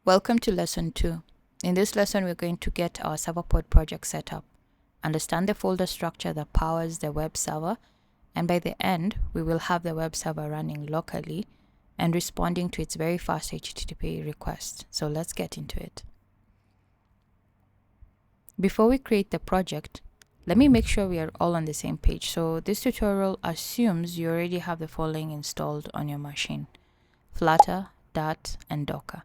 Welcome to lesson 2. In this lesson, we're going to get our Serverpod project set up, understand the folder structure that powers the web server, and by the end, we will have the web server running locally and responding to its very fast HTTP request. So let's get into it. Before we create the project, let me make sure we are all on the same page. So this tutorial assumes you already have the following installed on your machine: Flutter, Dart, and Docker,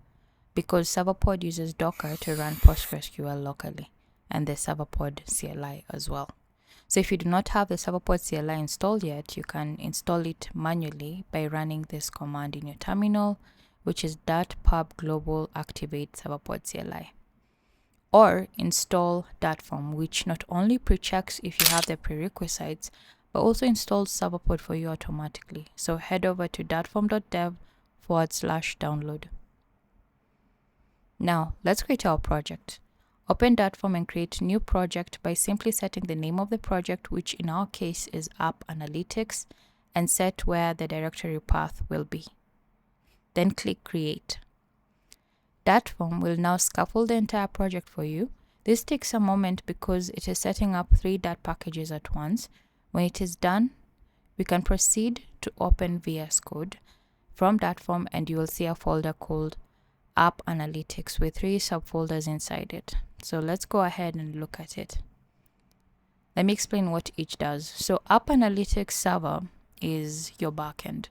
because Serverpod uses Docker to run PostgreSQL locally, and the Serverpod CLI as well. So if you do not have the Serverpod CLI installed yet, you can install it manually by running this command in your terminal, which is dart pub global activate Serverpod CLI. Or install datform, which not only pre-checks if you have the prerequisites, but also installs Serverpod for you automatically. So head over to datform.dev/download. Now, let's create our project. Open datform and create new project by simply setting the name of the project, which in our case is App Analytics, and set where the directory path will be. Then click Create. Datform will now scaffold the entire project for you. This takes a moment because it is setting up 3 Dart packages at once. When it is done, we can proceed to open VS Code from Datform, and you will see a folder called App Analytics with 3 subfolders inside it. So let's go ahead and look at it. Let me explain what each does. So App Analytics server is your backend.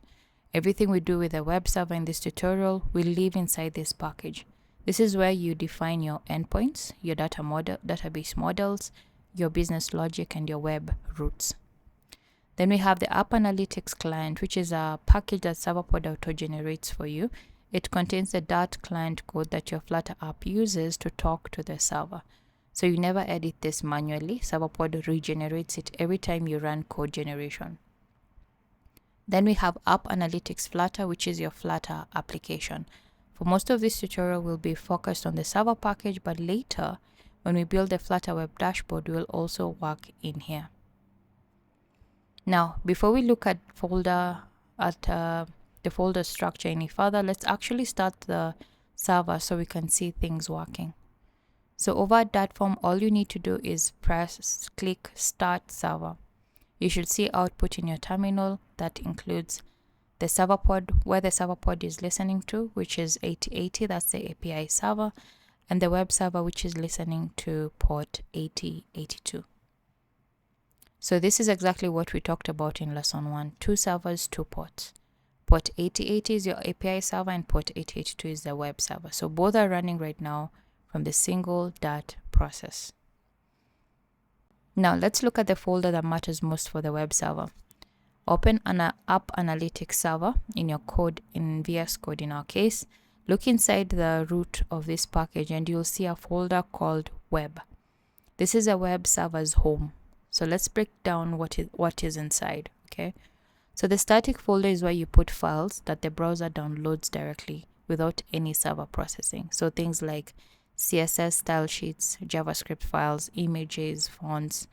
Everything we do with a web server in this tutorial will live inside this package. This is where you define your endpoints, your database models, your business logic, and your web routes. Then we have the App Analytics client, which is a package that Serverpod auto-generates for you. It contains the Dart client code that your Flutter app uses to talk to the server. So you never edit this manually. Serverpod regenerates it every time you run code generation. Then we have App Analytics Flutter, which is your Flutter application. For most of this tutorial, we'll be focused on the server package, but later, when we build the Flutter web dashboard, we'll also work in here. Now, before we look at the folder structure any further, let's actually start the server so we can see things working. So over at Datform, all you need to do is click Start Server. You should see output in your terminal that includes the Serverpod, where the Serverpod is listening to, which is 8080, that's the API server, and the web server, which is listening to port 8082. So this is exactly what we talked about in lesson 1, 2 servers, 2 ports. Port 8080 is your API server and port 8082 is the web server. So both are running right now from the single Dart process. Now let's look at the folder that matters most for the web server. Open an App Analytics server in your code, in VS Code in our case. Look inside the root of this package and you'll see a folder called Web. This is a web server's home. So let's break down what is inside, okay? So the static folder is where you put files that the browser downloads directly without any server processing. So things like CSS style sheets, JavaScript files, images, fonts.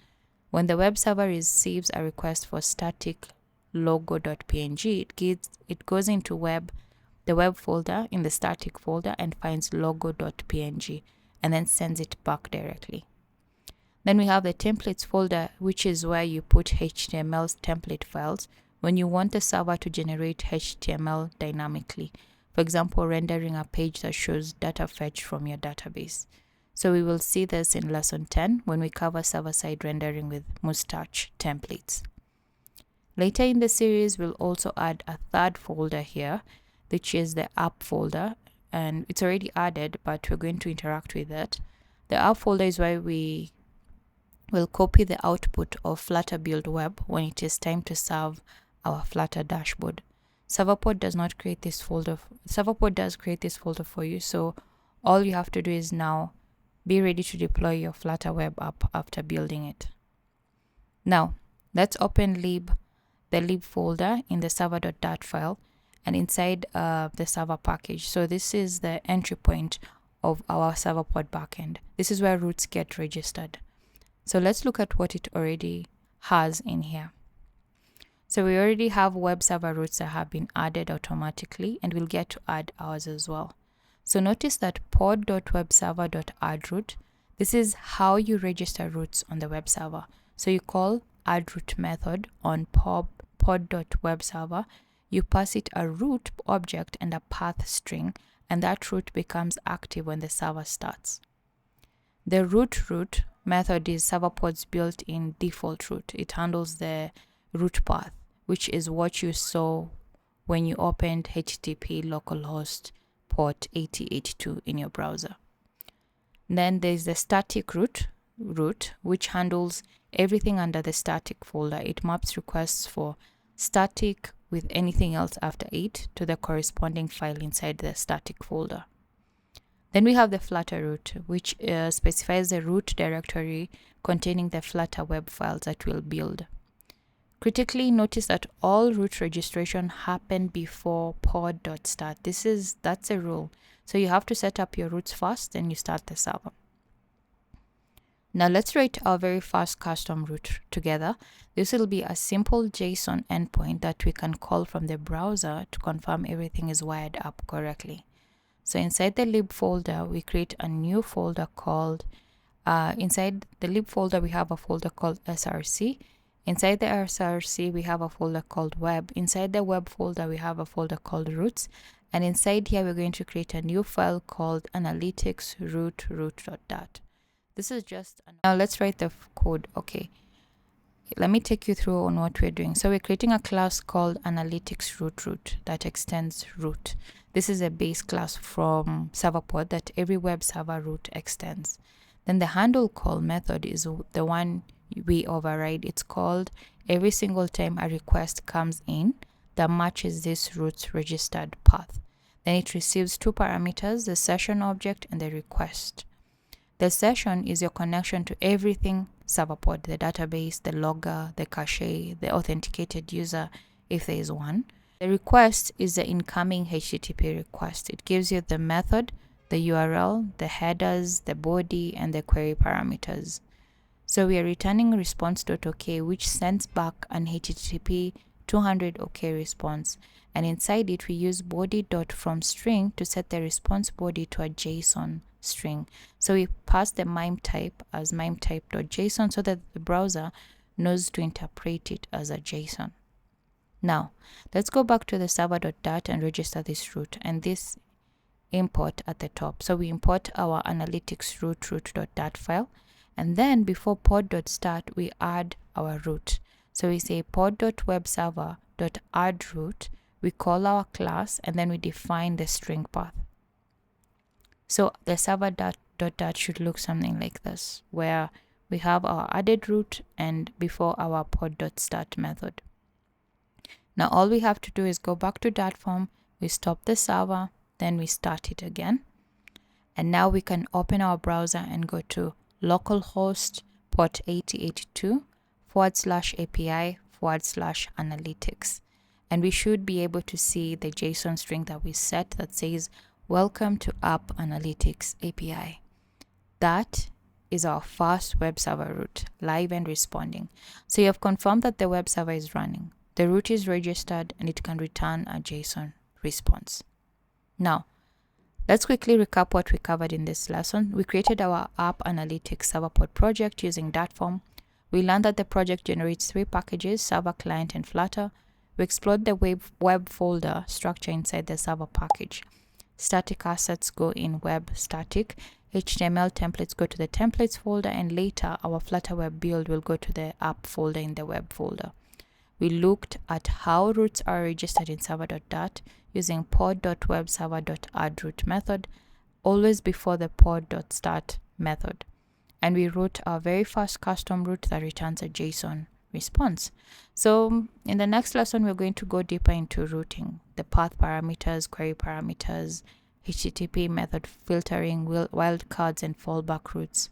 When the web server receives a request for static logo.png, it goes into the web folder in the static folder and finds logo.png and then sends it back directly. Then we have the templates folder, which is where you put HTML template files when you want the server to generate HTML dynamically. For example, rendering a page that shows data fetched from your database. So we will see this in lesson 10 when we cover server-side rendering with Mustache templates. Later in the series, we'll also add a third folder here, which is the app folder, and it's already added, but we're going to interact with it. The app folder is where we will copy the output of Flutter build web when it is time to serve our Flutter dashboard. Serverpod does create this folder for you, so all you have to do is now be ready to deploy your Flutter web app after building it. Now, let's open the lib folder in the server.dart file and inside the server package. So this is the entry point of our Serverpod backend. This is where routes get registered. So let's look at what it already has in here. So we already have web server routes that have been added automatically, and we'll get to add ours as well. So notice that pod.webserver.addRoot, this is how you register routes on the web server. So you call addRoot method on pod.webserver, you pass it a root object and a path string, and that route becomes active when the server starts. The root method is Serverpod's built-in default route. It handles the root path, which is what you saw when you opened HTTP localhost port 8082 in your browser. Then there's the static root, which handles everything under the static folder. It maps requests for static with anything else after 8 to the corresponding file inside the static folder. Then we have the Flutter root, which specifies the root directory containing the Flutter web files that we'll build. Critically, notice that all root registration happen before pod.start. That's a rule. So you have to set up your roots first, then you start the server. Now let's write our very first custom root together. This will be a simple JSON endpoint that we can call from the browser to confirm everything is wired up correctly. So inside the lib folder, we create a new folder called, inside the lib folder, we have a folder called src. Inside the src, we have a folder called web. Inside the web folder, we have a folder called roots. And inside here, we're going to create a new file called analytics root.dat. This is just, now let's write the code. Okay, let me take you through on what we're doing. So we're creating a class called analytics root that extends root. This is a base class from Serverpod that every web server root extends. Then the handle call method is the one we override. It's called every single time a request comes in that matches this root's registered path. Then it receives two parameters, the session object and the request. The session is your connection to everything Serverpod, the database, the logger, the cache, the authenticated user, if there is one. The request is the incoming HTTP request. It gives you the method, the URL, the headers, the body, and the query parameters. So we are returning response.ok, which sends back an HTTP 200 OK response. And inside it, we use body.fromString to set the response body to a JSON string. So we pass the MIME type as mimetype.json so that the browser knows to interpret it as a JSON. Now, let's go back to the server.dat and register this root and this import at the top. So we import our analytics root.dat file. And then before pod.start, we add our root. So we say pod.webserver.addRoot. We call our class and then we define the string path. So the server.dat should look something like this, where we have our added root and before our pod.start method. Now all we have to do is go back to that form, we stop the server, then we start it again. And now we can open our browser and go to localhost port 8082 /API/analytics. And we should be able to see the JSON string that we set that says, "Welcome to App Analytics API." That is our first web server root, live and responding. So you have confirmed that the web server is running. The root is registered and it can return a JSON response. Now, let's quickly recap what we covered in this lesson. We created our App Analytics Serverpod project using that form. We learned that the project generates 3 packages, server, client, and Flutter. We explored the web folder structure inside the server package. Static assets go in web static, HTML templates go to the templates folder, and later our Flutter web build will go to the app folder in the web folder. We looked at how roots are registered in server.dat using pod.webserver.addRoot method, always before the pod.start method. And we wrote our very first custom root that returns a JSON response. So in the next lesson, we're going to go deeper into routing, the path parameters, query parameters, HTTP method filtering, wildcards, and fallback routes.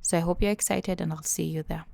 So I hope you're excited and I'll see you there.